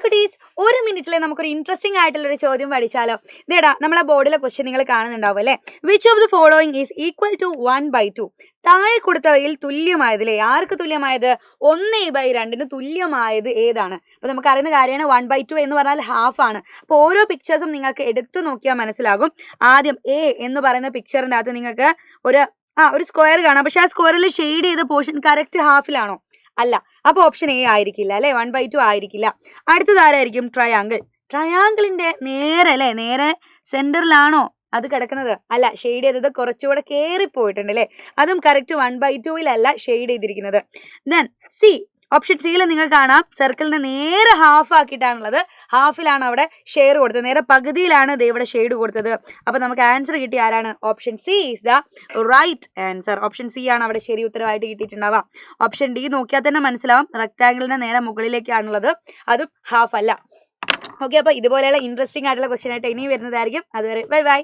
കുട്ടീസ്, ഒരു മിനിറ്റിലെ നമുക്കൊരു ഇൻട്രസ്റ്റിംഗ് ആയിട്ടുള്ളൊരു ചോദ്യം പഠിച്ചാലോ? ഇതേടാ, നമ്മളെ ബോർഡിലെ ക്വസ്റ്റ്യൻ നിങ്ങൾ കാണുന്നുണ്ടാവും അല്ലേ? Which of the following is equal to 1/2? താഴെ കൊടുത്തവയിൽ തുല്യമായതില്ലേ? ആർക്ക് തുല്യമായത്? 1/2 തുല്യമായത് ഏതാണ്? അപ്പൊ നമുക്ക് അറിയുന്ന കാര്യമാണ് 1/2 എന്ന് പറഞ്ഞാൽ ഹാഫ് ആണ്. അപ്പോൾ ഓരോ പിക്ചേഴ്സും നിങ്ങൾക്ക് എടുത്തു നോക്കിയാൽ മനസ്സിലാകും. ആദ്യം എ എന്ന് പറയുന്ന പിക്ചറിൻ്റെ അകത്ത് നിങ്ങൾക്ക് ഒരു സ്ക്വയർ കാണാം. പക്ഷെ ആ സ്ക്വയറിൽ ഷെയ്ഡ് ചെയ്ത പോർഷൻ കറക്റ്റ് ഹാഫിലാണോ? അല്ല. അപ്പൊ ഓപ്ഷൻ എ ആയിരിക്കില്ല അല്ലെ, 1/2 ആയിരിക്കില്ല. അടുത്തത് ആരായിരിക്കും? ട്രയാങ്കിൾ. ട്രയാങ്കിളിന്റെ നേരെ സെന്ററിലാണോ അത് കിടക്കുന്നത്? അല്ല, ഷെയ്ഡ് ചെയ്തത് കുറച്ചുകൂടെ കയറിപ്പോയിട്ടുണ്ട് അല്ലേ? അതും കറക്റ്റ് 1/2 ഷെയ്ഡ് ചെയ്തിരിക്കുന്നത്. ദെൻ സി, ഓപ്ഷൻ സിയിൽ നിങ്ങൾ കാണാം സർക്കിളിന്റെ നേരെ ഹാഫ് ആക്കിയിട്ടാണുള്ളത്. ഹാഫിലാണ് അവിടെ ഷെയർ കൊടുത്തത്, നേരെ പകുതിയിലാണ് ഇവിടെ ഷെയ്ഡ് കൊടുത്തത്. അപ്പൊ നമുക്ക് ആൻസർ കിട്ടി ആരാണ്? Option C is the right answer. Option C ആണ് അവിടെ ശരി ഉത്തരവായിട്ട് കിട്ടിയിട്ടുണ്ടാവുക. ഓപ്ഷൻ ഡി നോക്കിയാൽ തന്നെ മനസ്സിലാവും, റെക്ടാങ്കിളിന്റെ നേരെ മുകളിലേക്കാണുള്ളത്, അതും ഹാഫ് അല്ല. ഓക്കെ, അപ്പൊ ഇതുപോലെയുള്ള ഇൻട്രസ്റ്റിംഗ് ആയിട്ടുള്ള ക്വസ്റ്റ്യൻ ആയിട്ട് ഇനിയും വരുന്നതായിരിക്കും. അതുവരെ ബൈ ബൈ.